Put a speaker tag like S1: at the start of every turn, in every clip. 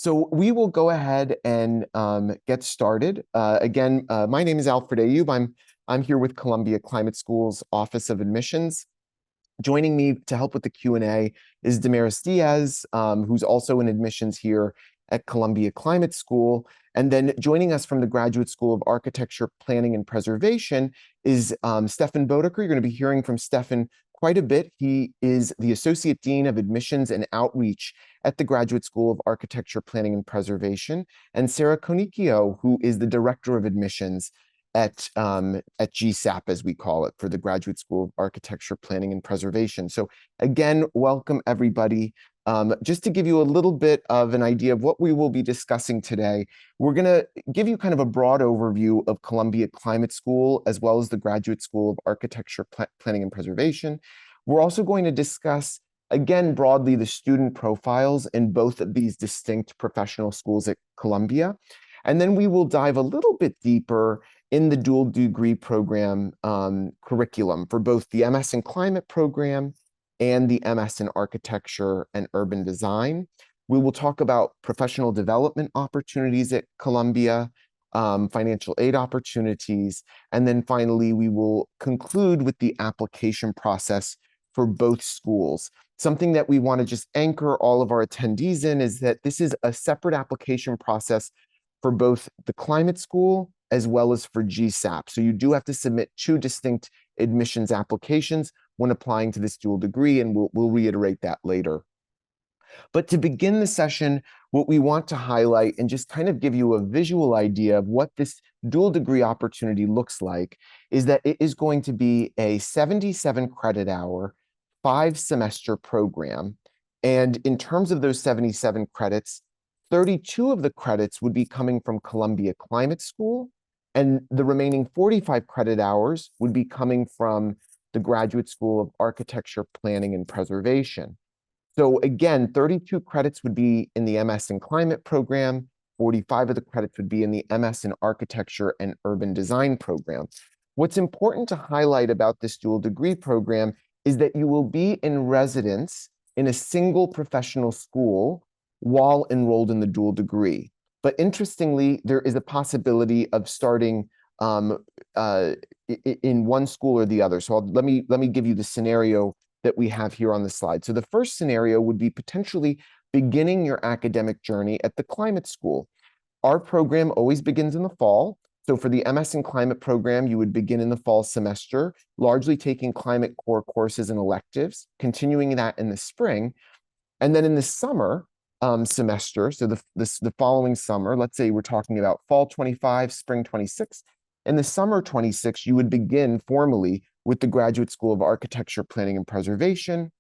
S1: So we will go ahead and get started. My name is Alfred Ayub. I'm here with Columbia Climate School's Office of Admissions. Joining me to help with the Q&A is Damaris Diaz, who's also in admissions here at Columbia Climate School. And then joining us from the Graduate School of Architecture, Planning, and Preservation is Stefan Bodeker. You're going to be hearing from Stefan quite a bit. He is the Associate Dean of Admissions and Outreach at the Graduate School of Architecture, Planning, and Preservation, and Sarah Konikio, who is the Director of Admissions at GSAPP, as we call it, for the Graduate School of Architecture, Planning, and Preservation. So again, welcome everybody. Just to give you a little bit of an idea of what we will be discussing today, we're going to give you kind of a broad overview of Columbia Climate School, as well as the Graduate School of Architecture, Planning, and Preservation. We're also going to discuss, again, broadly, the student profiles in both of these distinct professional schools at Columbia. And then we will dive a little bit deeper in the dual degree program curriculum for both the MS in Climate program and the MS in Architecture and Urban Design. We will talk about professional development opportunities at Columbia, financial aid opportunities, and then finally we will conclude with the application process for both schools. Something that we want to just anchor all of our attendees in is that this is a separate application process for both the Climate School as well as for GSAPP. So you do have to submit two distinct admissions applications when applying to this dual degree, and we'll reiterate that later. But to begin the session, what we want to highlight and just kind of give you a visual idea of what this dual degree opportunity looks like is that it is going to be a 77 credit hour, 5-semester program. And in terms of those 77 credits, 32 of the credits would be coming from Columbia Climate School, and the remaining 45 credit hours would be coming from the Graduate School of Architecture, Planning, and Preservation. So again, 32 credits would be in the MS in Climate program, 45 of the credits would be in the MS in Architecture and Urban Design program. What's important to highlight about this dual degree program is that you will be in residence in a single professional school while enrolled in the dual degree. But interestingly, there is a possibility of starting in one school or the other. So let me give you the scenario that we have here on the slide. So the first scenario would be potentially beginning your academic journey at the Climate School. Our program always begins in the fall. So for the MS in Climate program, you would begin in the fall semester, largely taking climate core courses and electives, continuing that in the spring. And then in the summer semester, so the following summer, let's say we're talking about fall 25, spring 26, in the summer 26, you would begin formally with the Graduate School of Architecture, Planning, and Preservation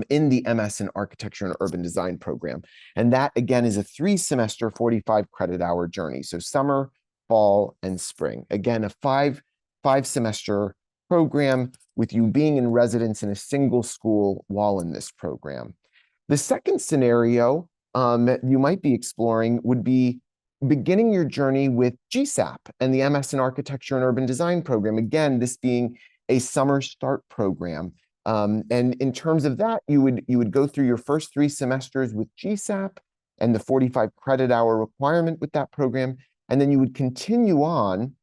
S1: in the MS in Architecture and Urban Design program. And that, again, is a 3-semester, 45 credit hour journey. So summer, fall, and spring. Again, a five-semester program with you being in residence in a single school while in this program. The second scenario you might be exploring would be beginning your journey with GSAPP and the MS in Architecture and Urban Design program. Again, this being a summer start program. And in terms of that, you would go through your first 3 semesters with GSAPP and the 45 credit hour requirement with that program. And then you would continue on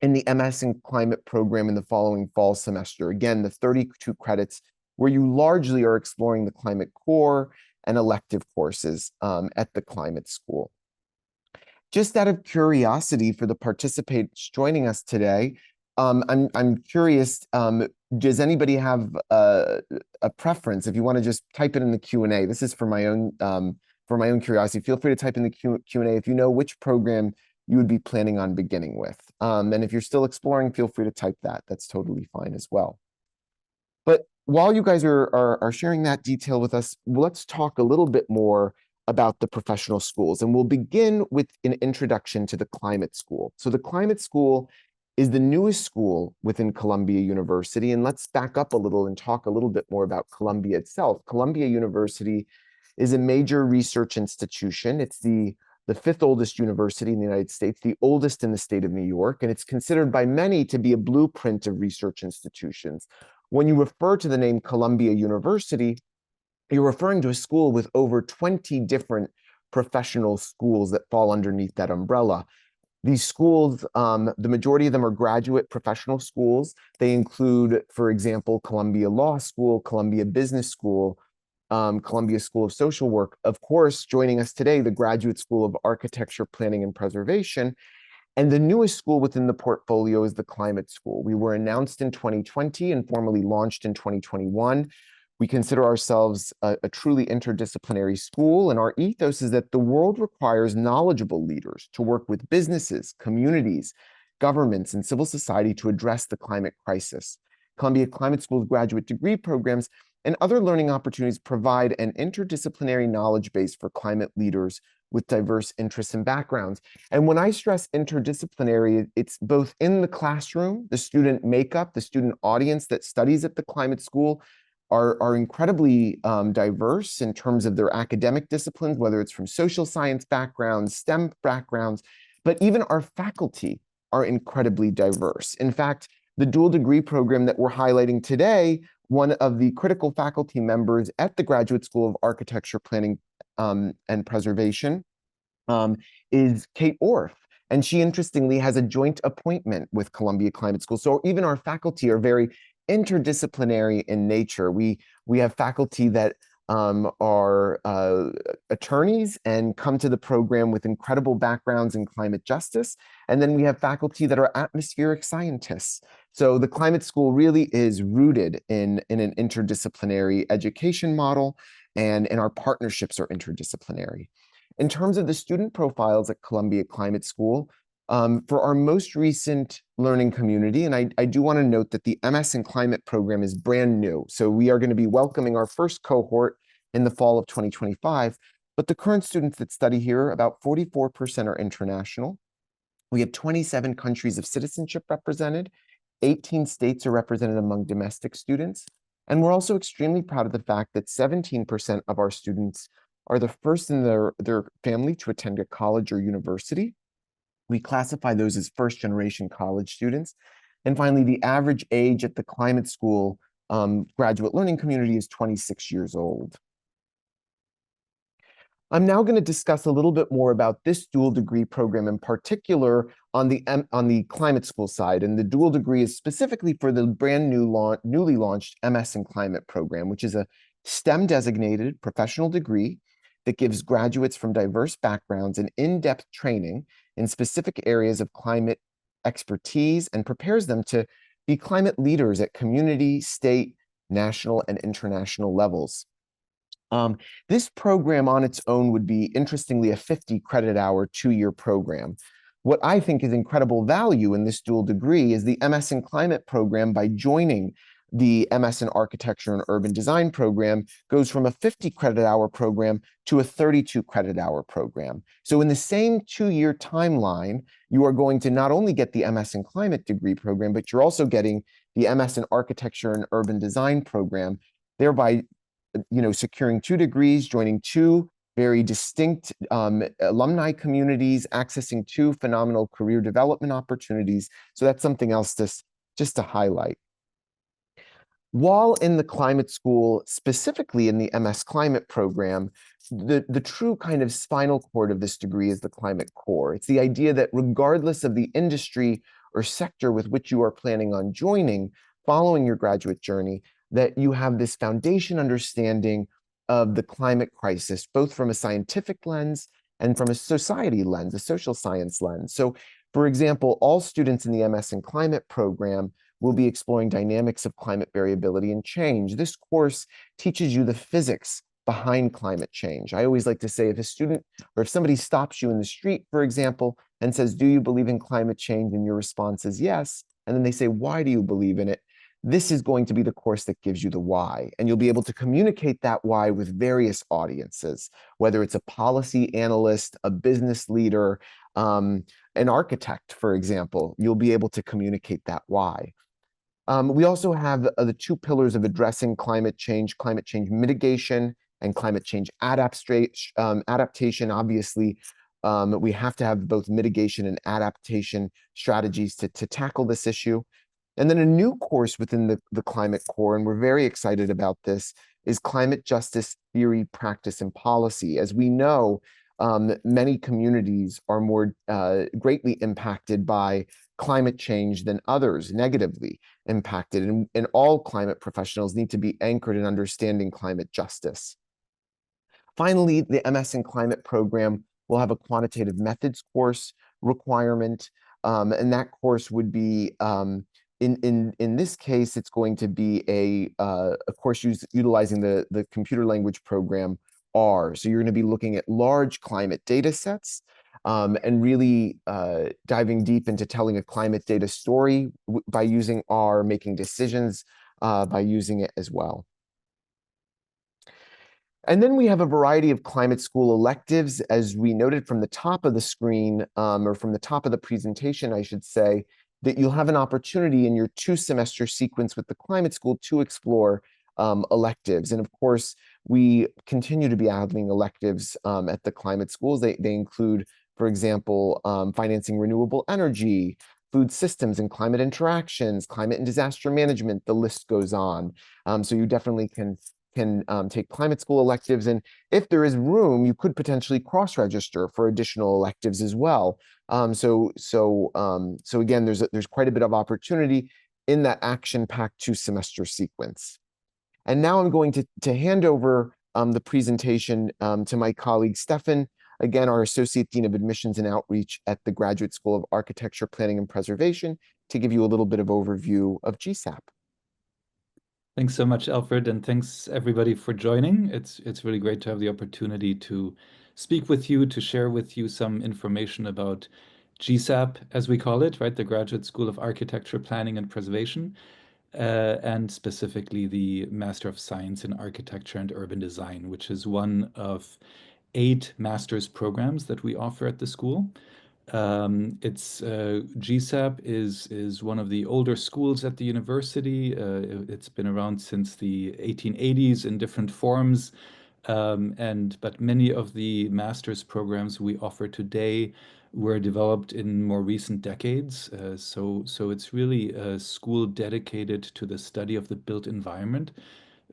S1: in the MS in Climate program in the following fall semester. Again, the 32 credits where you largely are exploring the climate core and elective courses at the Climate School. Just out of curiosity for the participants joining us today, I'm curious, does anybody have a preference? If you want to just type it in the Q&A, this is for my own curiosity. Feel free to type in the Q&A if you know which program you would be planning on beginning with. And if you're still exploring, feel free to type that. That's totally fine as well. But while you guys are sharing that detail with us, let's talk a little bit more about the professional schools. And we'll begin with an introduction to the Climate School. So the Climate School is the newest school within Columbia University. And let's back up a little and talk a little bit more about Columbia itself. Columbia University is a major research institution. It's the 5th oldest university in the United States, the oldest in the state of New York, and it's considered by many to be a blueprint of research institutions. When you refer to the name Columbia University, you're referring to a school with over 20 different professional schools that fall underneath that umbrella. These schools, the majority of them are graduate professional schools. They include, for example, Columbia Law School, Columbia Business School, Columbia School of Social Work. Of course, joining us today, the Graduate School of Architecture, Planning, and Preservation. And the newest school within the portfolio is the Climate School. We were announced in 2020 and formally launched in 2021. We consider ourselves a truly interdisciplinary school, and our ethos is that the world requires knowledgeable leaders to work with businesses, communities, governments, and civil society to address the climate crisis. Columbia Climate School's graduate degree programs and other learning opportunities provide an interdisciplinary knowledge base for climate leaders with diverse interests and backgrounds. And when I stress interdisciplinary, it's both in the classroom, the student makeup, the student audience that studies at the climate school are incredibly diverse in terms of their academic disciplines, whether it's from social science backgrounds, STEM backgrounds, but even our faculty are incredibly diverse. In fact, the dual degree program that we're highlighting today, one of the critical faculty members at the Graduate School of Architecture, Planning, and Preservation is Kate Orff. And she, interestingly, has a joint appointment with Columbia Climate School. So even our faculty are very interdisciplinary in nature. We have faculty that are attorneys and come to the program with incredible backgrounds in climate justice. And then we have faculty that are atmospheric scientists. So the climate school really is rooted in an interdisciplinary education model, and our partnerships are interdisciplinary. In terms of the student profiles at Columbia Climate School, for our most recent learning community, and I do want to note that the MS in Climate program is brand new. So we are going to be welcoming our first cohort in the fall of 2025. But the current students that study here, about 44% are international. We have 27 countries of citizenship represented. 18 states are represented among domestic students. And we're also extremely proud of the fact that 17% of our students are the first in their family to attend a college or university. We classify those as first-generation college students. And finally, the average age at the climate school graduate learning community is 26 years old. I'm now going to discuss a little bit more about this dual degree program, in particular on the climate school side. And the dual degree is specifically for the brand new newly launched MS in Climate program, which is a STEM designated professional degree that gives graduates from diverse backgrounds an in-depth training in specific areas of climate expertise and prepares them to be climate leaders at community, state, national, and international levels. This program on its own would be, interestingly, a 50 credit hour, 2-year program. What I think is incredible value in this dual degree is the MS in Climate program. By joining the MS in Architecture and Urban Design program, goes from a 50 credit hour program to a 32 credit hour program. So in the same 2-year timeline, you are going to not only get the MS in Climate degree program, but you're also getting the MS in Architecture and Urban Design program, thereby securing 2 degrees, joining 2 very distinct alumni communities, accessing 2 phenomenal career development opportunities. So that's something else just to highlight. While in the climate school, specifically in the MS Climate program, the true kind of spinal cord of this degree is the climate core. It's the idea that regardless of the industry or sector with which you are planning on joining following your graduate journey, that you have this foundation understanding of the climate crisis, both from a scientific lens and from a society lens, a social science lens. So, for example, all students in the MS in Climate program will be exploring dynamics of climate variability and change. This course teaches you the physics behind climate change. I always like to say, if a student or if somebody stops you in the street, for example, and says, "Do you believe in climate change?" and your response is yes, and then they say, "Why do you believe in it?" This is going to be the course that gives you the why, and you'll be able to communicate that why with various audiences, whether it's a policy analyst, a business leader, an architect, for example. You'll be able to communicate that why. We also have the 2 pillars of addressing climate change mitigation and climate change adaptation. Obviously, we have to have both mitigation and adaptation strategies to tackle this issue. And then a new course within the climate core, and we're very excited about this, is climate justice theory, practice, and policy. As we know, many communities are more greatly impacted by climate change than others, negatively impacted. And all climate professionals need to be anchored in understanding climate justice. Finally, the MS in Climate program will have a quantitative methods course requirement, and that course would be, in this case, it's going to be a course utilizing the computer language program R. So you're going to be looking at large climate data sets, and really diving deep into telling a climate data story by using R, making decisions by using it as well. And then we have a variety of climate school electives, as we noted from the top of the screen, or from the top of the presentation, I should say, that you'll have an opportunity in your 2-semester sequence with the climate school to explore electives. And of course, we continue to be adding electives at the climate schools. They include, for example, financing renewable energy, food systems and climate interactions, climate and disaster management, the list goes on. So you definitely can take climate school electives, and if there is room, you could potentially cross-register for additional electives as well. So again, there's quite a bit of opportunity in that action-packed 2-semester sequence. And now I'm going to hand over the presentation to my colleague Stefan, again, our Associate Dean of Admissions and Outreach at the Graduate School of Architecture, Planning, and Preservation, to give you a little bit of overview of GSAPP.
S2: Thanks so much, Alfred, and thanks everybody for joining. It's really great to have the opportunity to speak with you, to share with you some information about GSAPP, as we call it, right? The Graduate School of Architecture, Planning, and Preservation, and specifically the Master of Science in Architecture and Urban Design, which is one of 8 master's programs that we offer at the school. It's GSAPP is one of the older schools at the university. It's been around since the 1880s in different forms, but many of the master's programs we offer today were developed in more recent decades. So it's really a school dedicated to the study of the built environment,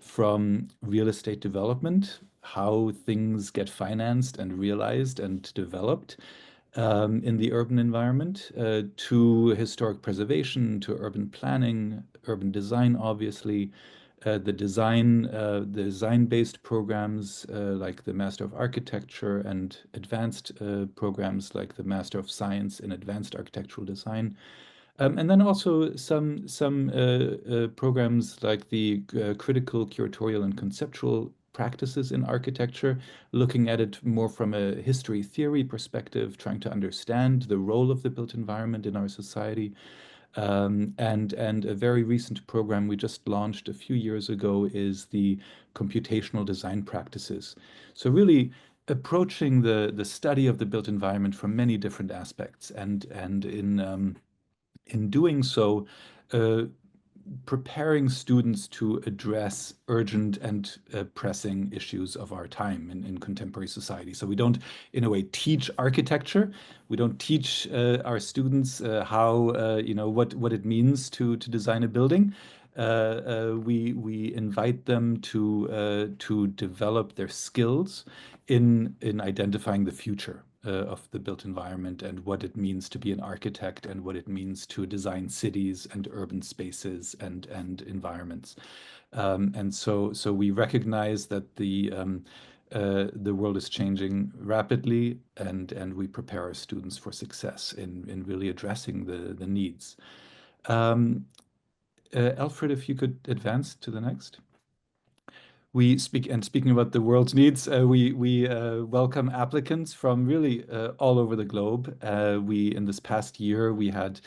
S2: from real estate development, how things get financed and realized and developed in the urban environment, to historic preservation, to urban planning, urban design, obviously, the design-based programs like the Master of Architecture, and advanced programs like the Master of Science in Advanced Architectural Design. And then also some programs like the critical, curatorial, and conceptual practices in architecture, looking at it more from a history theory perspective, trying to understand the role of the built environment in our society. And a very recent program we just launched a few years ago is the computational design practices. So really approaching the study of the built environment from many different aspects, and in doing so, uh, preparing students to address urgent and pressing issues of our time in contemporary society. So we don't, in a way, teach architecture. We don't teach our students how, what it means to design a building. We invite them to develop their skills in identifying the future of the built environment, and what it means to be an architect, and what it means to design cities and urban spaces and environments. And so we recognize that the world is changing rapidly, and we prepare our students for success in really addressing the needs. Alfred, if you could advance to the next. Speaking about the world's needs, we welcome applicants from really all over the globe. In this past year, we had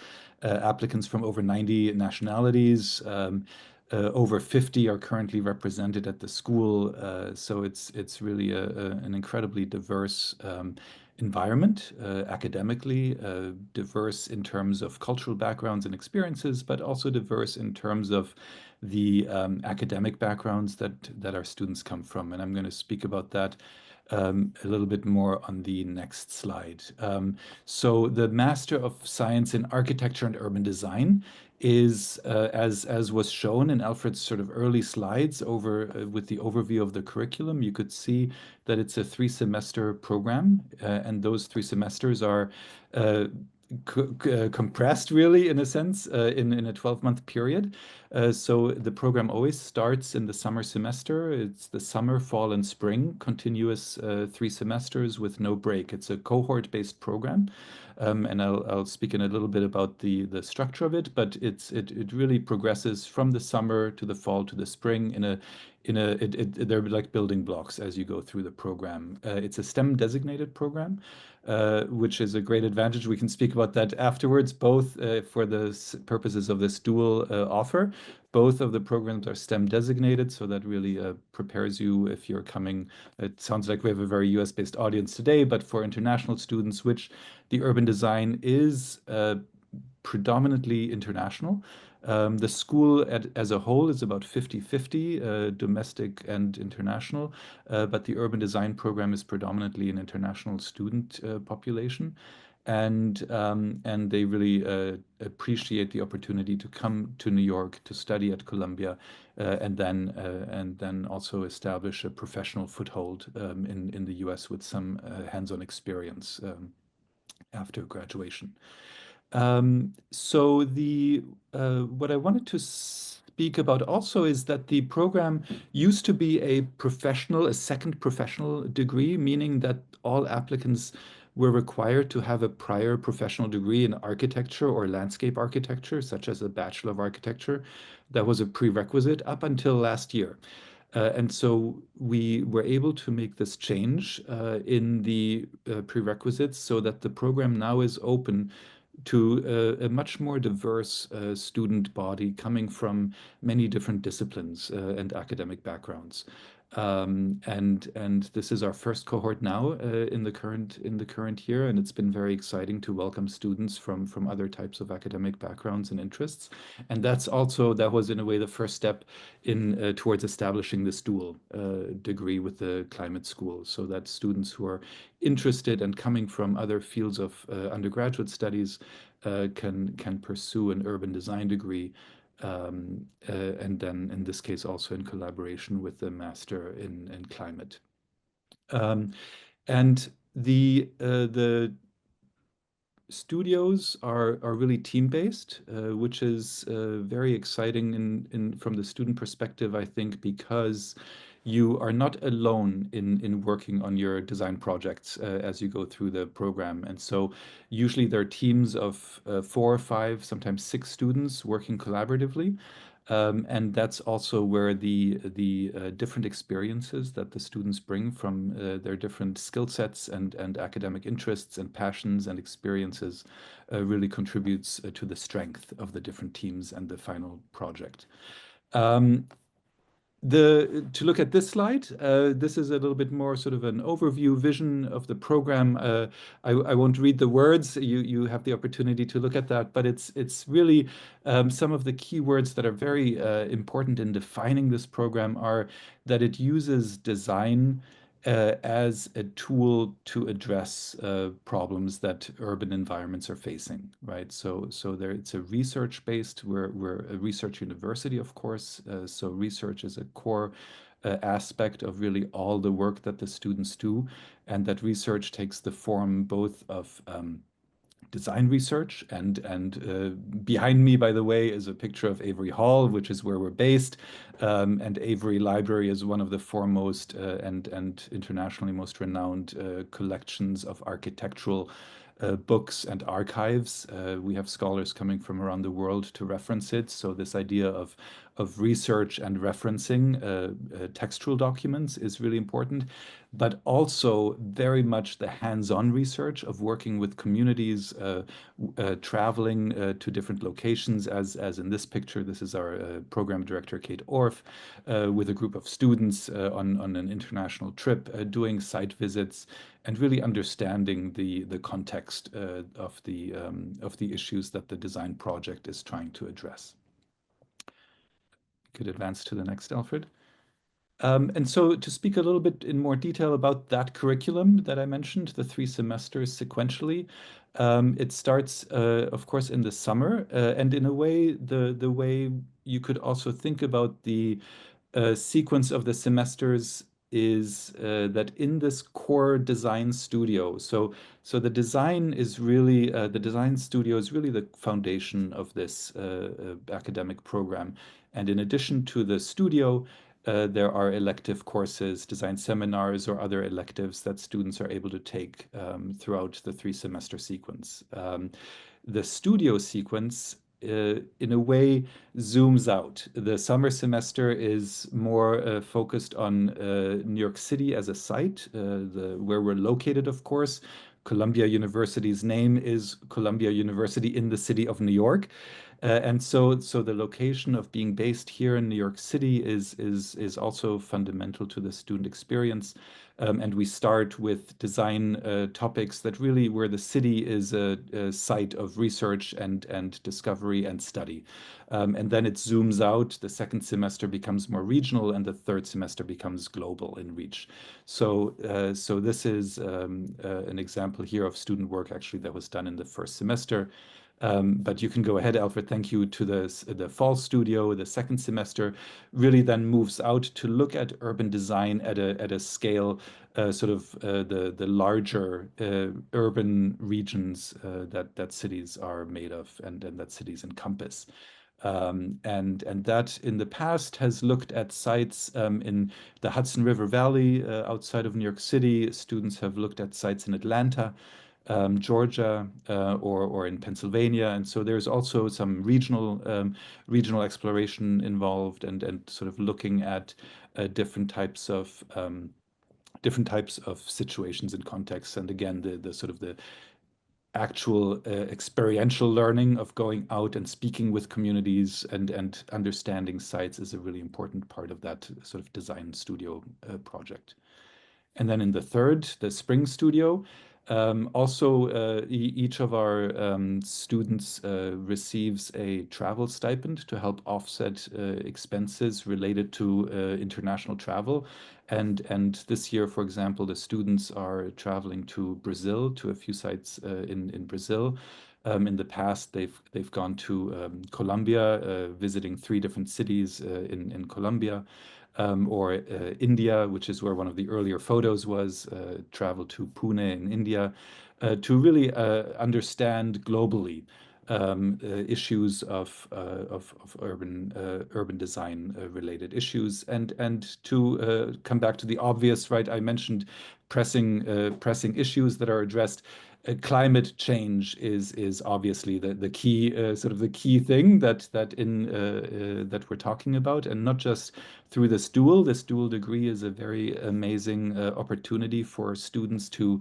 S2: applicants from over 90 nationalities. Over 50 are currently represented at the school. So it's really an incredibly diverse environment, academically, diverse in terms of cultural backgrounds and experiences, but also diverse in terms of the academic backgrounds that our students come from. And I'm going to speak about that a little bit more on the next slide. So the Master of Science in Architecture and Urban Design is, as was shown in Alfred's sort of early slides over with the overview of the curriculum, you could see that it's a 3-semester program, and those 3 semesters are uh, compressed really in a sense in a 12-month period. So the program always starts in the summer semester. It's the summer, fall, and spring, continuous 3 semesters with no break. It's a cohort-based program, and I'll speak in a little bit about the structure of it. But it really progresses from the summer to the fall to the spring they're like building blocks as you go through the program. It's a STEM designated program, which is a great advantage. We can speak about that afterwards, both for the purposes of this dual offer. Both of the programs are STEM designated, so that really prepares you if you're coming. It sounds like we have a very US-based audience today, but for international students, which the urban design is predominantly international. The school as a whole is about 50-50, domestic and international, but the urban design program is predominantly an international student population. And they really appreciate the opportunity to come to New York to study at Columbia, and then also establish a professional foothold in the US with some hands-on experience after graduation. So the what I wanted to speak about also is that the program used to be a second professional degree, meaning that all applicants were required to have a prior professional degree in architecture or landscape architecture, such as a Bachelor of Architecture. That was a prerequisite up until last year. And so we were able to make this change in the prerequisites so that the program now is open to a much more diverse student body coming from many different disciplines and academic backgrounds. And this is our first cohort now in the current year, and it's been very exciting to welcome students from other types of academic backgrounds and interests. And that was in a way the first step in towards establishing this dual degree with the climate school, so that students who are interested and coming from other fields of undergraduate studies can pursue an urban design degree, and then in this case also in collaboration with the master in climate. Um, and the studios are really team-based, which is very exciting from the student perspective, I think, because you are not alone in working on your design projects as you go through the program. And so usually there are teams of 4 or 5, sometimes 6 students working collaboratively. And that's also where the different experiences that the students bring from their different skill sets and academic interests and passions and experiences really contributes to the strength of the different teams and the final project. Um, to look at this slide, this is a little bit more sort of an overview vision of the program. I won't read the words. You have the opportunity to look at that, but it's really some of the key words that are very important in defining this program are that it uses design as a tool to address problems that urban environments are facing, right? So there, it's a research-based. We're a research university, of course. So research is a core aspect of really all the work that the students do, and that research takes the form both of design research and behind me, by the way, is a picture of Avery Hall, which is where we're based. And Avery Library is one of the foremost and internationally most renowned collections of architectural books and archives. We have scholars coming from around the world to reference it. So this idea of research and referencing textual documents is really important, but also very much the hands-on research of working with communities, traveling to different locations, as in this picture. This is our program director, Kate Orff, with a group of students on an international trip, doing site visits and really understanding the context of the issues that the design project is trying to address. Could advance to the next, Alfred. And so to speak a little bit in more detail about that curriculum that I mentioned, the 3 semesters sequentially, it starts, of course, in the summer. And in a way, the way you could also think about the sequence of the semesters is that in this core design studio, so the design is really the design studio is really the foundation of this academic program. And in addition to the studio, there are elective courses, design seminars, or other electives that students are able to take throughout the 3 semester sequence. The studio sequence, in a way, zooms out. The summer semester is more focused on New York City as a site, where we're located, of course. Columbia University's name is Columbia University in the city of New York. And so the location of being based here in New York City is also fundamental to the student experience. And we start with design topics that really where the city is a site of research and discovery and study. And then it zooms out. The second semester becomes more regional, and the third semester becomes global in reach. So this is an example here of student work actually that was done in the first semester. But you can go ahead, Alfred. Thank you to the fall studio. The second semester really then moves out to look at urban design at a scale, sort of the larger urban regions that cities are made of and that cities encompass. And that in the past has looked at sites in the Hudson River Valley outside of New York City. Students have looked at sites in Atlanta, Georgia, or in Pennsylvania. And so there's also some regional exploration involved and sort of looking at different types of situations and contexts. And again, the sort of the actual experiential learning of going out and speaking with communities and understanding sites is a really important part of that sort of design studio project. And then in the third, the spring studio, also each of our students receives a travel stipend to help offset expenses related to international travel. And this year, for example, the students are traveling to Brazil, to a few sites in Brazil. In the past, they've gone to Colombia, visiting 3 different cities in Colombia, or India, which is where one of the earlier photos was, travel to Pune in India, to really understand globally issues of urban design related issues, and to come back to the obvious, right? I mentioned pressing issues that are addressed. Climate change is obviously the key sort of the key thing that we're talking about, and not just through this dual. This dual degree is a very amazing opportunity for students to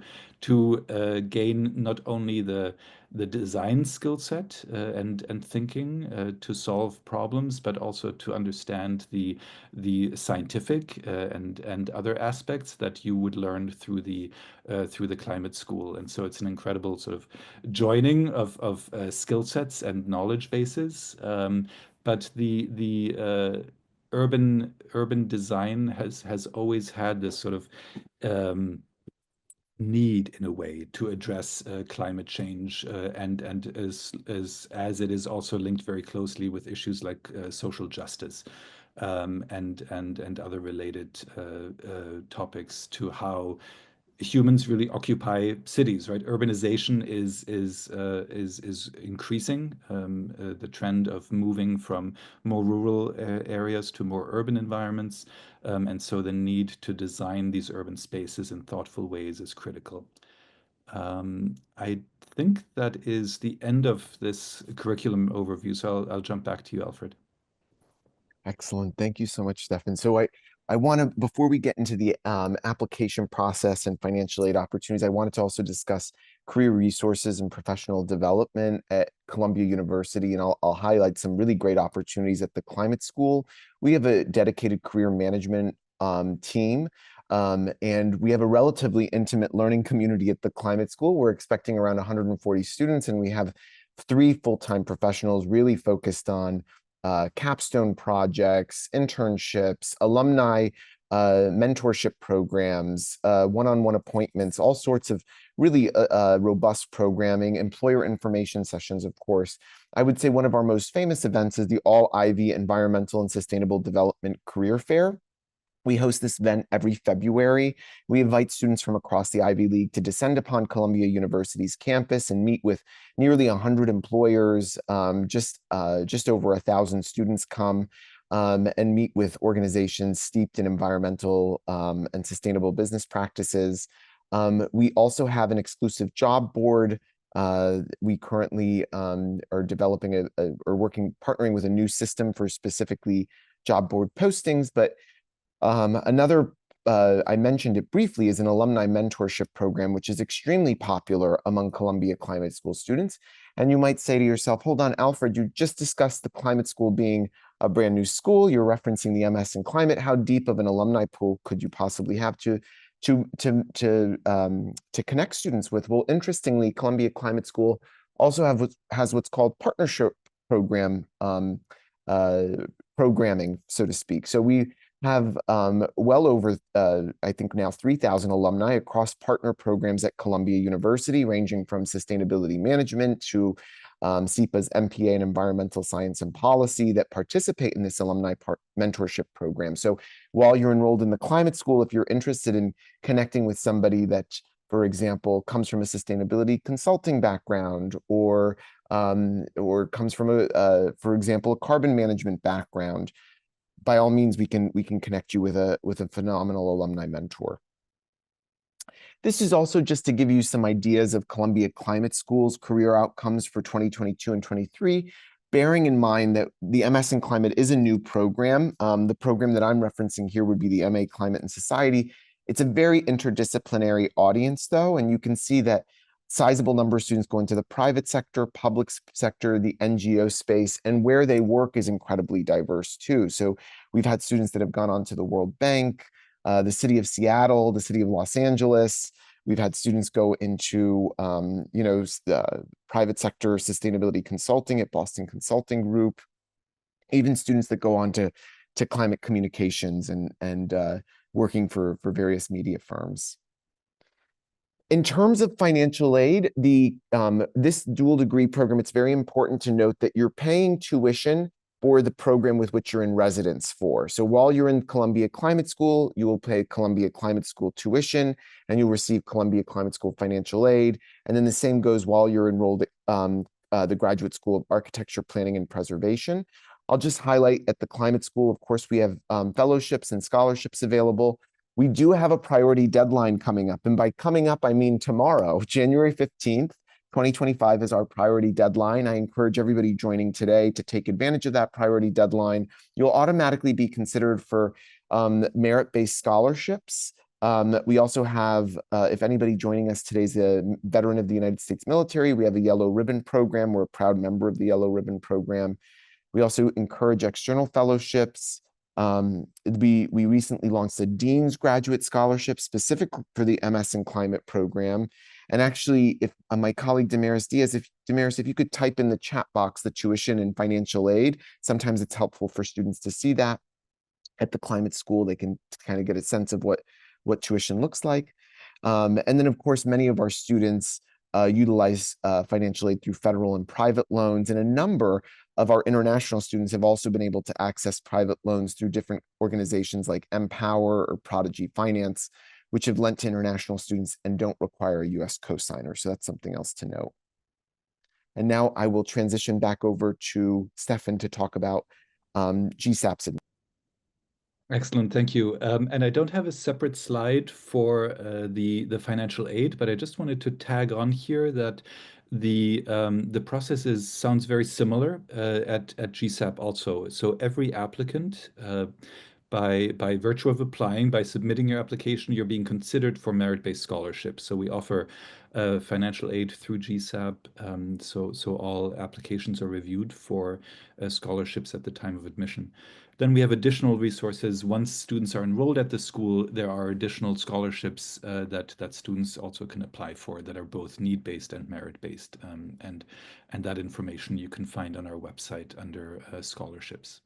S2: gain not only the design skill set and thinking to solve problems, but also to understand the scientific and other aspects that you would learn through the climate school. And so it's an incredible sort of joining of skill sets and knowledge bases. But the urban design has always had this sort of need in a way to address climate change, and as it is also linked very closely with issues like social justice, and other related topics to how humans really occupy cities, right? Urbanization is increasing. The trend of moving from more rural areas to more urban environments, and so the need to design these urban spaces in thoughtful ways is critical. I think that is the end of this curriculum overview. So I'll jump back to you, Alfred.
S1: Excellent. Thank you so much, Stefan. So I want to, before we get into the application process and financial aid opportunities, I wanted to also discuss career resources and professional development at Columbia University. And I'll highlight some really great opportunities at the Climate School. We have a dedicated career management team. And we have a relatively intimate learning community at the Climate School. We're expecting around 140 students, and we have 3 full-time professionals really focused on capstone projects, internships, alumni mentorship programs, one-on-one appointments, all sorts of really robust programming, employer information sessions, of course. I would say one of our most famous events is the All Ivy Environmental and Sustainable Development Career Fair. We host this event every February. We invite students from across the Ivy League to descend upon Columbia University's campus and meet with nearly 100 employers. Just over 1,000 students come and meet with organizations steeped in environmental and sustainable business practices. We also have an exclusive job board. We currently are developing partnering with a new system for specifically job board postings, but another, I mentioned it briefly, is an alumni mentorship program, which is extremely popular among Columbia Climate School students. And you might say to yourself, hold on, Alfred, you just discussed the climate school being a brand new school. You're referencing the MS in climate. How deep of an alumni pool could you possibly have to connect students with? Well, interestingly, Columbia Climate School also has what's called partnership program programming, so to speak. So we have well over, I think now 3,000 alumni across partner programs at Columbia University, ranging from sustainability management to SEPA's MPA in environmental science and policy that participate in this alumni mentorship program. So while you're enrolled in the climate school, if you're interested in connecting with somebody that, for example, comes from a sustainability consulting background or comes from for example, a carbon management background, by all means, we can connect you with a phenomenal alumni mentor. This is also just to give you some ideas of Columbia Climate School's career outcomes for 2022 and 23, bearing in mind that the MS in Climate is a new program. The program that I'm referencing here would be the MA Climate and Society. It's a very interdisciplinary audience, though, and you can see that sizable number of students go into the private sector, public sector, the NGO space, and where they work is incredibly diverse too. So we've had students that have gone on to the World Bank, the city of Seattle, the city of Los Angeles. We've had students go into, private sector sustainability consulting at Boston Consulting Group, even students that go on to climate communications and working for various media firms. In terms of financial aid, this dual degree program, it's very important to note that you're paying tuition for the program with which you're in residence for. So while you're in Columbia Climate School, you will pay Columbia Climate School tuition and you'll receive Columbia Climate School financial aid. And then the same goes while you're enrolled at the Graduate School of Architecture, Planning, and Preservation. I'll just highlight at the Climate School, of course, we have fellowships and scholarships available. We do have a priority deadline coming up. And by coming up, I mean tomorrow, January 15th, 2025 is our priority deadline. I encourage everybody joining today to take advantage of that priority deadline. You'll automatically be considered for merit-based scholarships. We also have, if anybody joining us today is a veteran of the United States military, we have a Yellow Ribbon program. We're a proud member of the Yellow Ribbon program. We also encourage external fellowships. We recently launched a Dean's Graduate Scholarship specific for the MS in Climate program. And actually, if my colleague Damaris Diaz, if you could type in the chat box the tuition and financial aid, sometimes it's helpful for students to see that at the climate school. They can kind of get a sense of what tuition looks like. And then, of course, many of our students utilize financial aid through federal and private loans, and a number of our international students have also been able to access private loans through different organizations like Empower or Prodigy Finance, which have lent to international students and don't require a US cosigner. So that's something else to note. And now I will transition back over to Stefan to talk about GSAPP's.
S2: Excellent, thank you. And I don't have a separate slide for the financial aid, but I just wanted to tag on here that the process sounds very similar at GSAPP also. So every applicant, by virtue of applying, by submitting your application, you're being considered for merit-based scholarships. So we offer financial aid through GSAPP. So all applications are reviewed for scholarships at the time of admission. Then we have additional resources. Once students are enrolled at the school, there are additional scholarships that students also can apply for that are both need-based and merit-based. And that information you can find on our website under scholarships.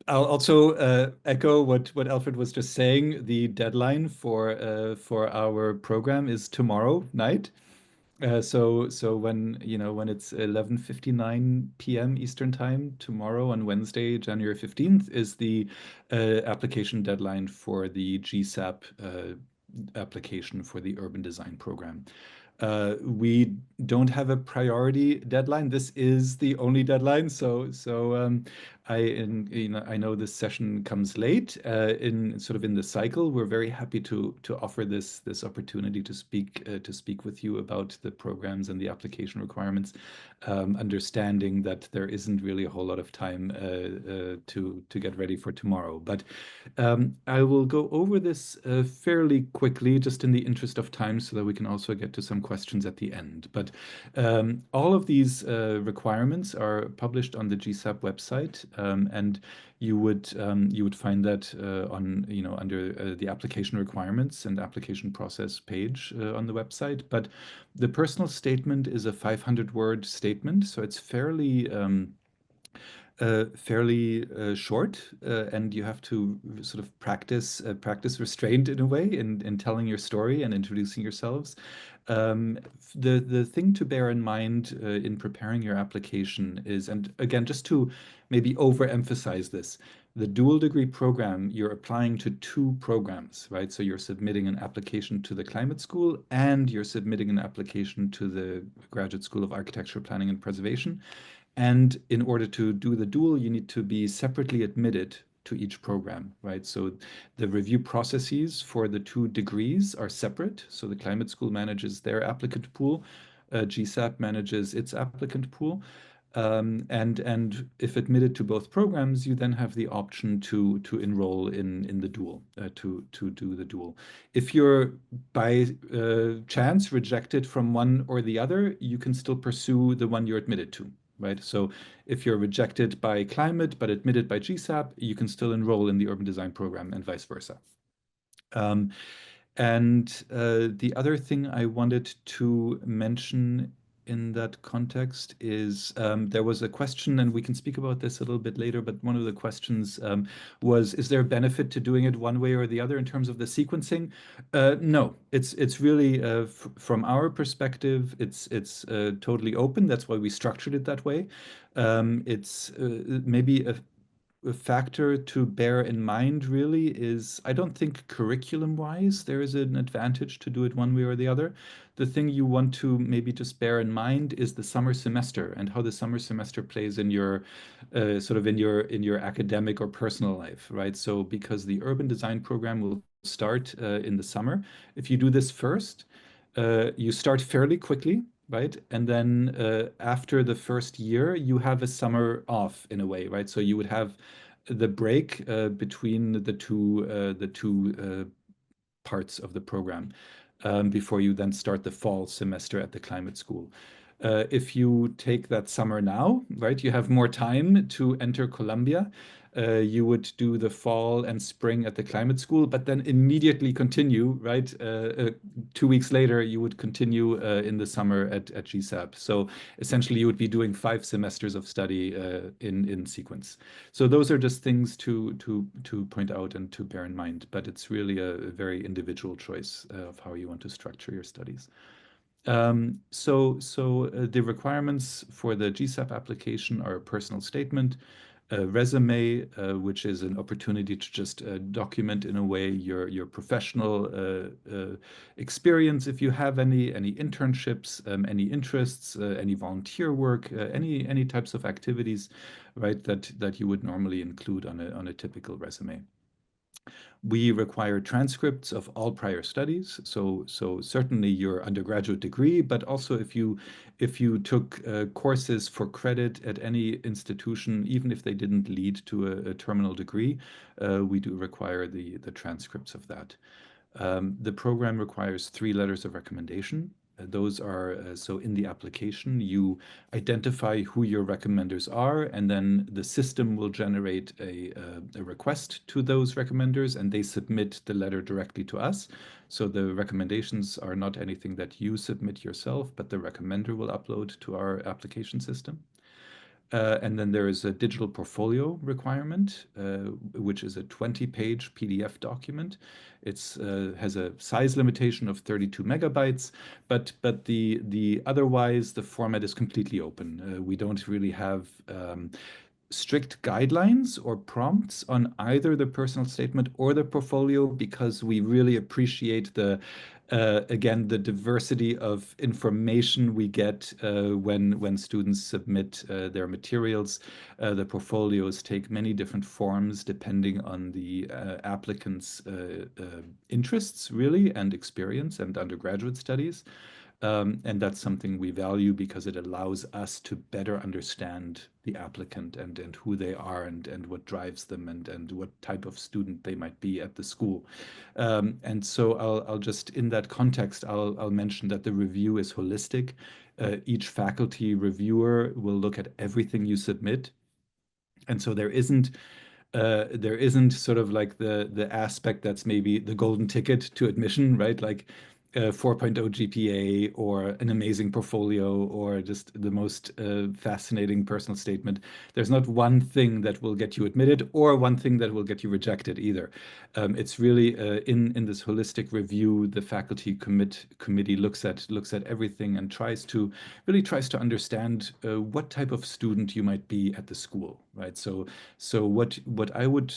S2: I'll also echo what Alfred was just saying. The deadline for our program is tomorrow night. So when when it's 11:59 p.m. Eastern Time tomorrow on Wednesday, January 15th, is the application deadline for the GSAPP application for the urban design program. We don't have a priority deadline. This is the only deadline. I know this session comes late in sort of in the cycle. We're very happy to offer this opportunity to speak with you about the programs and the application requirements, understanding that there isn't really a whole lot of time to get ready for tomorrow. But I will go over this fairly quickly, just in the interest of time, so that we can also get to some questions at the end. But all of these requirements are published on the GSAPP website, and you would find that on under the application requirements and application process page on the website. But the personal statement is a 500-word statement, so it's fairly short, and you have to sort of practice restraint in a way in telling your story and introducing yourselves. The thing to bear in mind in preparing your application is, and again, just to maybe overemphasize this, the dual degree program, you're applying to two programs, right? So you're submitting an application to the climate school and you're submitting an application to the Graduate School of Architecture, Planning and Preservation. And in order to do the dual, you need to be separately admitted to each program, right? So the review processes for the two degrees are separate. So the climate school manages their applicant pool, GSAPP manages its applicant pool. And if admitted to both programs, you then have the option to enroll in the dual, to do the dual. If you're by chance rejected from one or the other, you can still pursue the one you're admitted to, right? So if you're rejected by climate but admitted by GSAPP, you can still enroll in the urban design program and vice versa. Um, and the other thing I wanted to mention in that context is there was a question, and we can speak about this a little bit later, but one of the questions was, is there a benefit to doing it one way or the other in terms of the sequencing? No, it's really, from our perspective, it's totally open. That's why we structured it that way. It's maybe a factor to bear in mind really is, I don't think curriculum-wise there is an advantage to do it one way or the other. The thing you want to maybe just bear in mind is the summer semester and how the summer semester plays in your sort of in your academic or personal life, right? So because the urban design program will start in the summer, if you do this first, you start fairly quickly, right? And then after the first year, you have a summer off in a way, right? So you would have the break between the two parts of the program before you then start the fall semester at the climate school. If you take that summer now, right, you have more time to enter Columbia. You would do the fall and spring at the climate school, but then immediately continue, right? 2 weeks later, you would continue in the summer at GSAPP. So essentially, you would be doing 5 semesters of study in sequence. So those are just things to point out and to bear in mind. But it's really a very individual choice of how you want to structure your studies. The requirements for the GSAPP application are a personal statement, a resume, which is an opportunity to just document in a way your professional experience, if you have any internships, any interests, any volunteer work, any types of activities, right, that you would normally include on a typical resume. We require transcripts of all prior studies, so certainly your undergraduate degree, but also if you took courses for credit at any institution, even if they didn't lead to a terminal degree, we do require the transcripts of that. The program requires 3 letters of recommendation. Those are so in the application, you identify who your recommenders are, and then the system will generate a request to those recommenders, and they submit the letter directly to us. So the recommendations are not anything that you submit yourself, but the recommender will upload to our application system. And then there is a digital portfolio requirement, which is a 20-page PDF document. It's has a size limitation of 32 megabytes, but the otherwise the format is completely open. We don't really have strict guidelines or prompts on either the personal statement or the portfolio because we really appreciate the again the diversity of information we get when students submit their materials. The portfolios take many different forms depending on the applicant's interests really and experience and undergraduate studies. And that's something we value because it allows us to better understand the applicant and who they are and what drives them and what type of student they might be at the school. And so I'll just, in that context, I'll mention that the review is holistic. Each faculty reviewer will look at everything you submit. And so there isn't sort of like the aspect that's maybe the golden ticket to admission, right? Like 4.0 GPA or an amazing portfolio or just the most fascinating personal statement. There's not one thing that will get you admitted or one thing that will get you rejected either. It's really in this holistic review, the faculty committee looks at everything and tries to understand what type of student you might be at the school, right? So what I would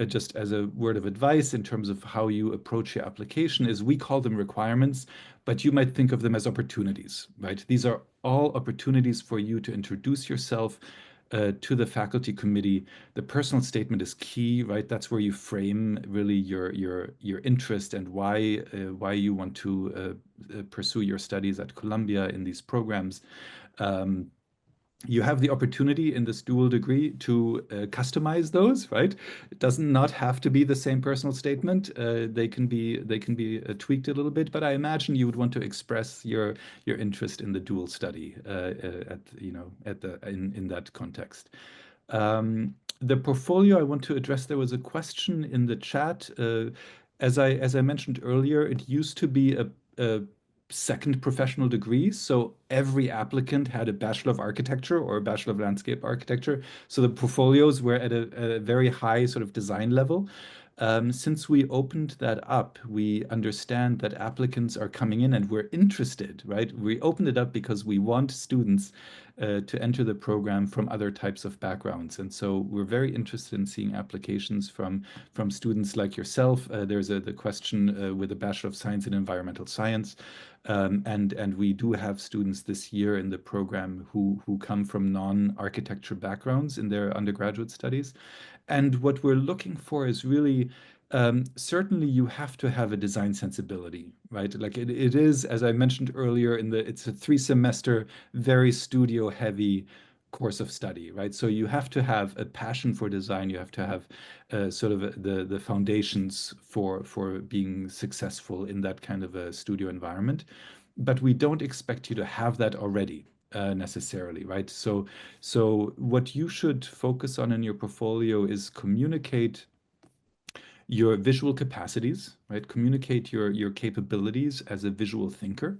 S2: just as a word of advice in terms of how you approach your application is we call them requirements, but you might think of them as opportunities, right? These are all opportunities for you to introduce yourself to the faculty committee. The personal statement is key, right? That's where you frame really your interest and why you want to pursue your studies at Columbia in these programs. Um, you have the opportunity in this dual degree to customize those, right? It does not have to be the same personal statement. They can be tweaked a little bit, but I imagine you would want to express your interest in the dual study at at the in that context. The portfolio I want to address, there was a question in the chat. As I mentioned earlier, it used to be a second professional degree. So every applicant had a Bachelor of Architecture or a Bachelor of Landscape Architecture. So the portfolios were at a very high sort of design level. Since we opened that up, we understand that applicants are coming in and we're interested, right? We opened it up because we want students to enter the program from other types of backgrounds. And so we're very interested in seeing applications from students like yourself. There's the question with a Bachelor of Science in Environmental Science. And we do have students this year in the program who come from non-architecture backgrounds in their undergraduate studies. And what we're looking for is really certainly you have to have a design sensibility, right? Like it is, as I mentioned earlier, it's a 3 semester, very studio heavy course of study, right? So you have to have a passion for design. You have to have sort of the foundations for being successful in that kind of a studio environment. But we don't expect you to have that already necessarily, right? So what you should focus on in your portfolio is communicate your visual capacities, right? Communicate your capabilities as a visual thinker,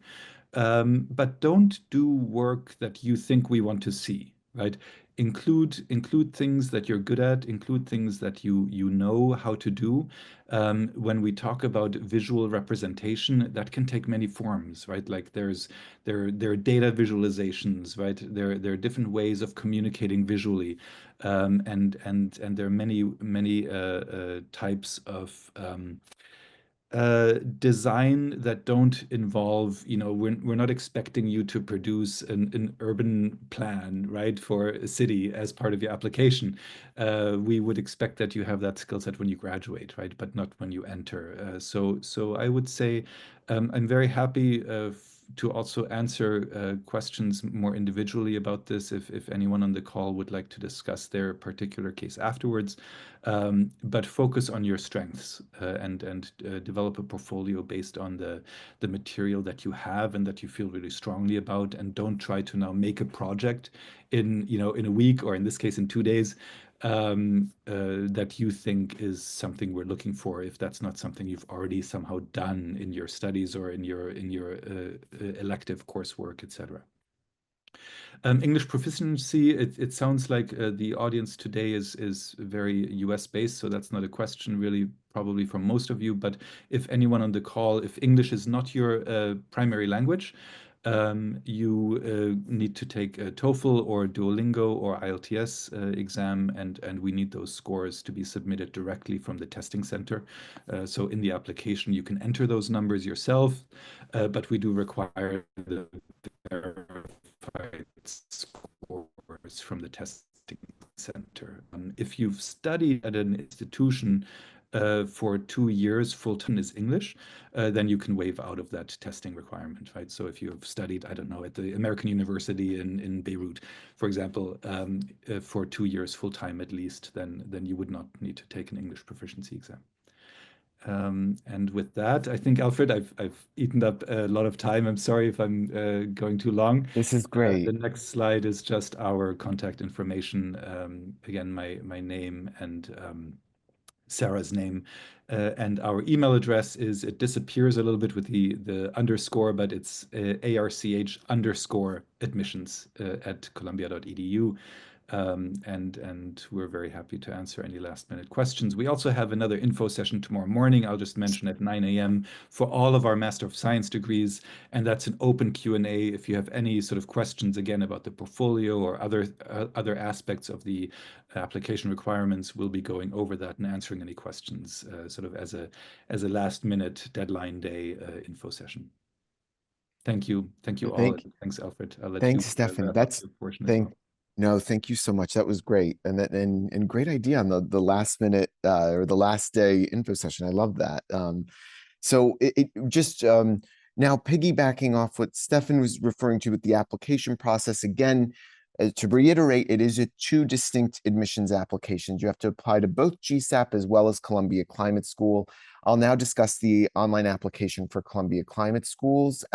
S2: but don't do work that you think we want to see, right? Include things that you're good at, include things that you know how to do. When we talk about visual representation, that can take many forms, right? Like there are data visualizations, right? There are different ways of communicating visually, and there are many types of design that don't involve, we're not expecting you to produce an urban plan, right, for a city as part of your application. We would expect that you have that skill set when you graduate, right, but not when you enter. So I would say I'm very happy to also answer questions more individually about this if anyone on the call would like to discuss their particular case afterwards. But focus on your strengths and develop a portfolio based on the material that you have and that you feel really strongly about, and don't try to now make a project in a week, or in this case in 2 days, that you think is something we're looking for, if that's not something you've already somehow done in your studies or in your elective coursework, etc. English proficiency, it sounds like the audience today is very US based, so that's not a question really probably from most of you. But if anyone on the call, if English is not your primary language, you need to take a TOEFL or Duolingo or IELTS exam, and we need those scores to be submitted directly from the testing center. So in the application, you can enter those numbers yourself, but we do require the verified scores from the testing center. If you've studied at an institution for 2 years, full time is English, then you can waive out of that testing requirement, right? So if you've studied, I don't know, at the American University in Beirut, for example, for 2 years full time at least, then you would not need to take an English proficiency exam. And with that, I think, Alfred, I've eaten up a lot of time. I'm sorry if I'm going too long.
S1: This is
S2: The
S1: great.
S2: next slide is just our contact information. Again, my name and Sarah's name. And our email address is, it disappears a little bit with the underscore, but it's arch_admissions at columbia.edu. And we're very happy to answer any last minute questions. We also have another info session tomorrow morning. I'll just mention at 9 a.m. for all of our Master of Science degrees, and that's an open Q&A. If you have any sort of questions again about the portfolio or other aspects of the application requirements, we'll be going over that and answering any questions sort of as a last minute deadline day info session. Thank you all. Thanks, Alfred. I'll let you
S1: Thanks, Stefan.
S2: wrap up your portion as well.
S1: No, thank you so much. That was great. And great idea on the last minute or the last day info session. I love that. So it just now piggybacking off what Stefan was referring to with the application process, again, to reiterate, it is two distinct admissions applications. You have to apply to both GSAPP as well as Columbia Climate School. I'll now discuss the online application for Columbia Climate School's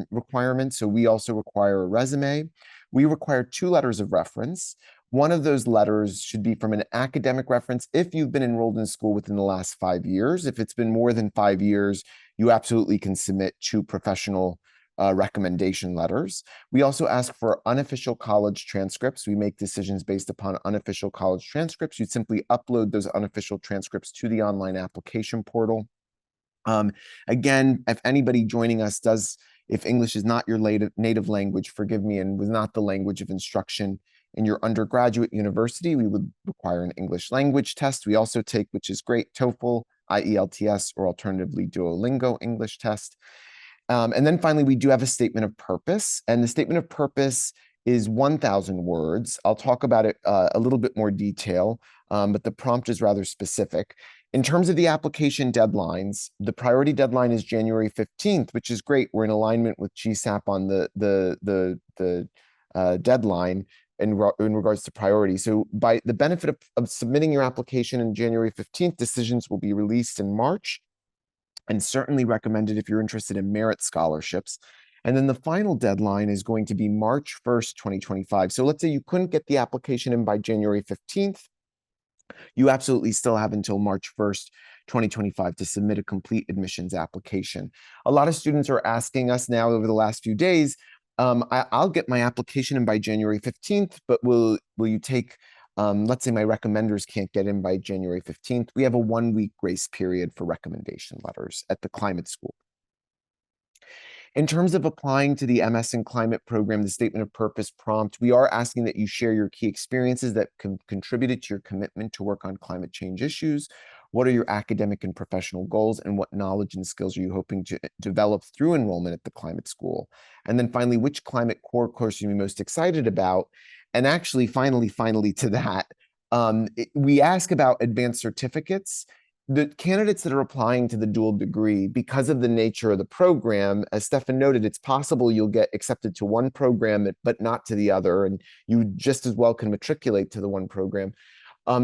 S1: requirements. So we also require a resume. We require 2 letters of reference. One of those letters should be from an academic reference if you've been enrolled in school within the last 5 years. If it's been more than 5 years, you absolutely can submit 2 professional recommendation letters. We also ask for unofficial college transcripts. We make decisions based upon unofficial college transcripts. You simply upload those unofficial transcripts to the online application portal. Again, if anybody joining us if English is not your native language, forgive me, and was not the language of instruction in your undergraduate university, we would require an English language test. We also take, which is great, TOEFL, IELTS, or alternatively Duolingo English test. And then finally, we do have a statement of purpose, and the statement of purpose is 1,000 words. I'll talk about it a little bit more detail, but the prompt is rather specific. In terms of the application deadlines, the priority deadline is January 15th, which is great. We're in alignment with GSAPP on the deadline in regards to priority. So by the benefit of submitting your application in January 15th, decisions will be released in March, and certainly recommended if you're interested in merit scholarships. And then the final deadline is going to be March 1st, 2025. So let's say you couldn't get the application in by January 15th. You absolutely still have until March 1st, 2025 to submit a complete admissions application. A lot of students are asking us now over the last few days, I'll get my application in by January 15th, but will you take, let's say my recommenders can't get in by January 15th. We have a 1-week grace period for recommendation letters at the climate school. In terms of applying to the MS in Climate program, the statement of purpose prompt, we are asking that you share your key experiences that contributed to your commitment to work on climate change issues. What are your academic and professional goals, and what knowledge and skills are you hoping to develop through enrollment at the climate school? And then finally, which climate core course are you most excited about? And actually, finally to that, we ask about advanced certificates. The candidates that are applying to the dual degree, because of the nature of the program, as Stefan noted, it's possible you'll get accepted to one program, but not to the other, and you just as well can matriculate to the one program.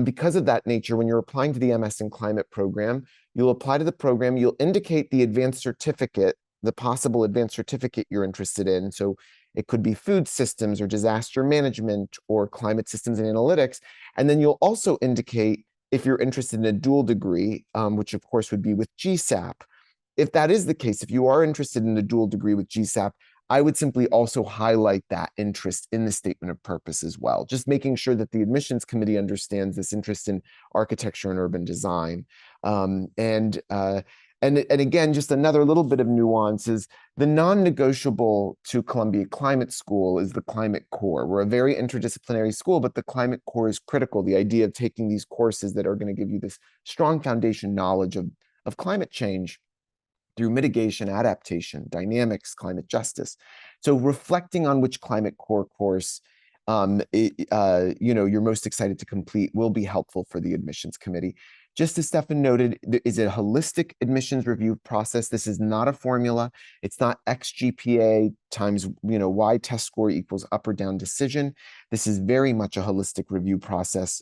S1: Because of that nature, when you're applying to the MS in Climate program, you'll apply to the program, you'll indicate the advanced certificate, the possible advanced certificate you're interested in. So it could be food systems or disaster management or climate systems and analytics. And then you'll also indicate if you're interested in a dual degree, which of course would be with GSAPP. If that is the case, if you are interested in a dual degree with GSAPP, I would simply also highlight that interest in the statement of purpose as well, just making sure that the admissions committee understands this interest in architecture and urban design. And again, just another little bit of nuance is the non-negotiable to Columbia Climate School is the climate core. We're a very interdisciplinary school, but the climate core is critical. The idea of taking these courses that are going to give you this strong foundation knowledge of climate change through mitigation, adaptation, dynamics, climate justice. So reflecting on which climate core course you're most excited to complete will be helpful for the admissions committee. Just as Stefan noted, there is a holistic admissions review process. This is not a formula. It's not X GPA times Y test score equals up or down decision. This is very much a holistic review process.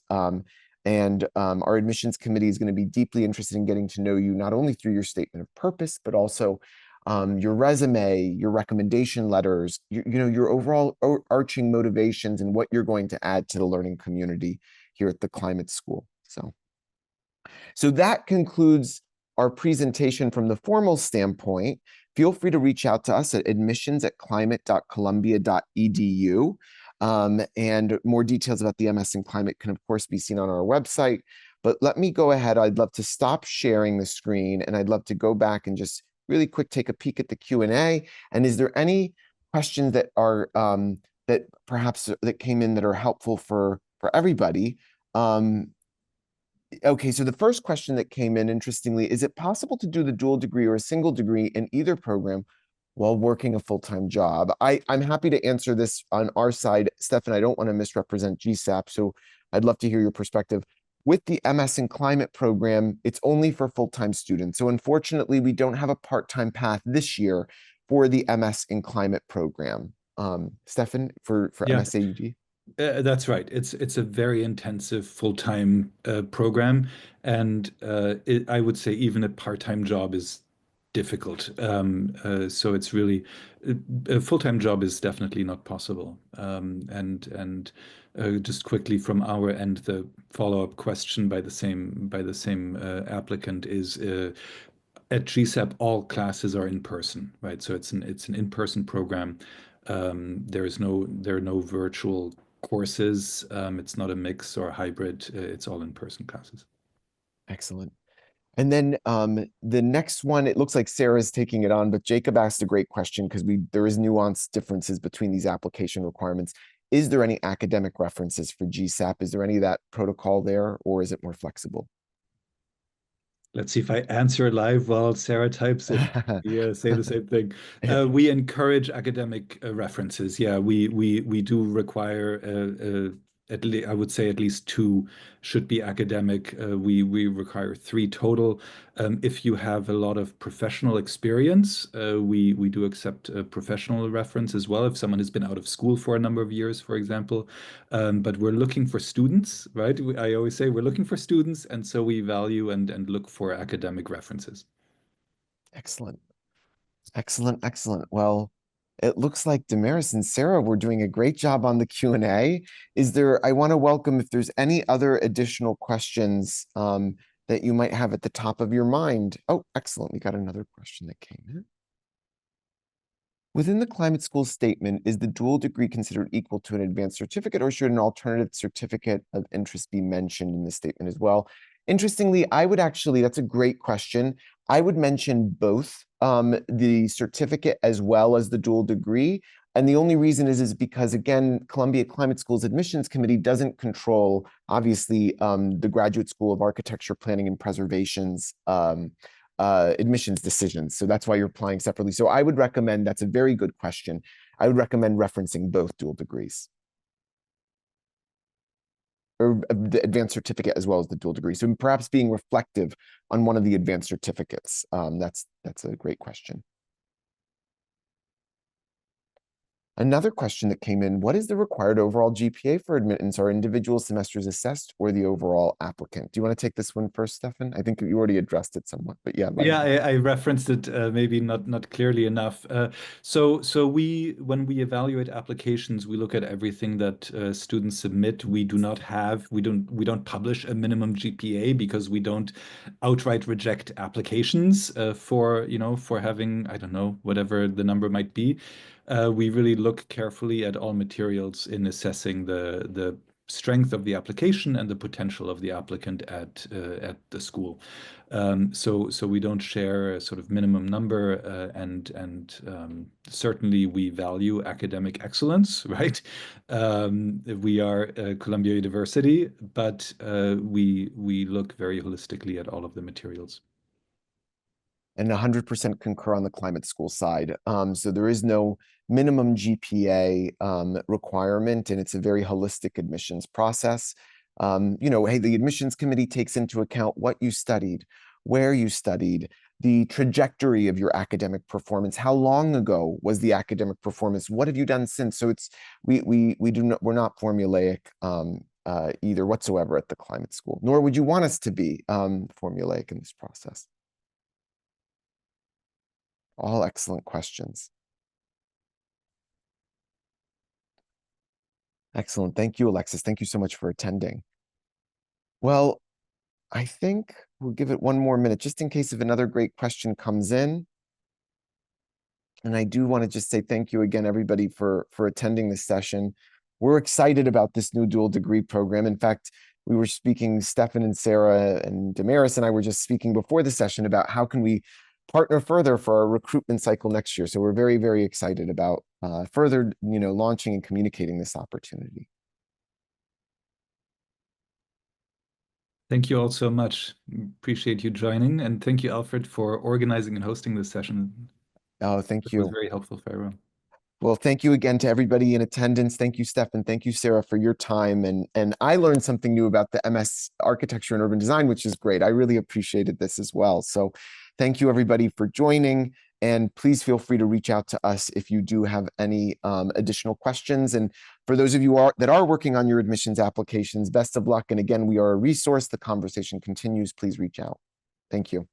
S1: And our admissions committee is going to be deeply interested in getting to know you not only through your statement of purpose, but also your resume, your recommendation letters, your overall arching motivations and what you're going to add to the learning community here at the Climate School. So that concludes our presentation from the formal standpoint. Feel free to reach out to us at admissions@climate.columbia.edu. And more details about the MS in Climate can, of course, be seen on our website. But let me go ahead. I'd love to stop sharing the screen, and I'd love to go back and just really quick take a peek at the Q&A. And is there any questions that are that perhaps that came in that are helpful for everybody? Okay, so the first question that came in, interestingly, is it possible to do the dual degree or a single degree in either program while working a full-time job? I'm happy to answer this on our side. Stefan, I don't want to misrepresent GSAPP, so I'd love to hear your perspective. With the MS in Climate program, it's only for full-time students. So unfortunately, we don't have a part-time path this year for the MS in Climate program. Stefan, for
S2: Yeah.
S1: MSAUG?
S2: That's right. It's a very intensive full-time program, and I would say even a part-time job is difficult. So it's really a full-time job is definitely not possible. And just quickly from our end, the follow-up question by the same applicant is at GSAPP, all classes are in person, right? So it's an in-person program. There are no virtual courses. It's not a mix or a hybrid. It's all in-person classes.
S1: Excellent. And then the next one, it looks like Sarah's taking it on, but Jacob asked a great question because there is nuanced differences between these application requirements. Is there any academic references for GSAPP? Is there any of that protocol there, or is it more flexible?
S2: Let's see if I answer live while Sarah types it. Yeah, say the same thing. We encourage academic references. Yeah, we do require I would say at least two should be academic. We require three total. If you have a lot of professional experience, we do accept a professional reference as well. If someone has been out of school for a number of years, for example, but we're looking for students, right? I always say we're looking for students, and so we value and look for academic references.
S1: Excellent. Excellent, excellent. Well, it looks like Damaris and Sarah were doing a great job on the Q&A. I want to welcome if there's any other additional questions that you might have at the top of your mind. Oh, excellent. We got another question that came in. Within the climate school statement, is the dual degree considered equal to an advanced certificate, or should an alternative certificate of interest be mentioned in the statement as well? Interestingly, that's a great question. I would mention both the certificate as well as the dual degree. And the only reason is because, again, Columbia Climate School's admissions committee doesn't control, obviously, the Graduate School of Architecture, Planning, and Preservation's admissions decisions. So that's why you're applying separately. So I would recommend, that's a very good question. I would recommend referencing both dual degrees, or the advanced certificate as well as the dual degree. So perhaps being reflective on one of the advanced certificates. That's a great question. Another question that came in, what is the required overall GPA for admittance? Are individual semesters assessed or the overall applicant? Do you want to take this one first, Stefan? I think you already addressed it somewhat, but yeah.
S2: Yeah, I referenced it maybe not clearly enough. So when we evaluate applications, we look at everything that students submit. We don't publish a minimum GPA because we don't outright reject applications for having, I don't know, whatever the number might be. We really look carefully at all materials in assessing the strength of the application and the potential of the applicant at the school. So we don't share a sort of minimum number, and certainly we value academic excellence, right? We are Columbia University, but we look very holistically at all of the materials.
S1: And 100% concur on the climate school side. So there is no minimum GPA requirement, and it's a very holistic admissions process. Hey, the admissions committee takes into account what you studied, where you studied, the trajectory of your academic performance. How long ago was the academic performance? What have you done since? So we're not formulaic either whatsoever at the climate school, nor would you want us to be formulaic in this process. All excellent questions. Excellent. Thank you, Alexis. Thank you so much for attending. Well, I think we'll give it one more minute, just in case if another great question comes in. And I do want to just say thank you again, everybody, for attending this session. We're excited about this new dual degree program. In fact, we were speaking, Stefan and Sarah and Damaris and I were just speaking before the session about how can we partner further for our recruitment cycle next year. So we're very, very excited about further, launching and communicating this opportunity.
S2: Thank you all so much. Appreciate you joining, and thank you, Alfred, for organizing and hosting this session.
S1: Oh, thank
S2: It was
S1: you.
S2: very helpful for everyone.
S1: Well, thank you again to everybody in attendance. Thank you, Stefan. Thank you, Sarah, for your time. And I learned something new about the MS Architecture and Urban Design, which is great. I really appreciated this as well. So thank you, everybody, for joining. And please feel free to reach out to us if you do have any additional questions. And for those of you that are working on your admissions applications, best of luck. And again, we are a resource. The conversation continues. Please reach out. Thank you.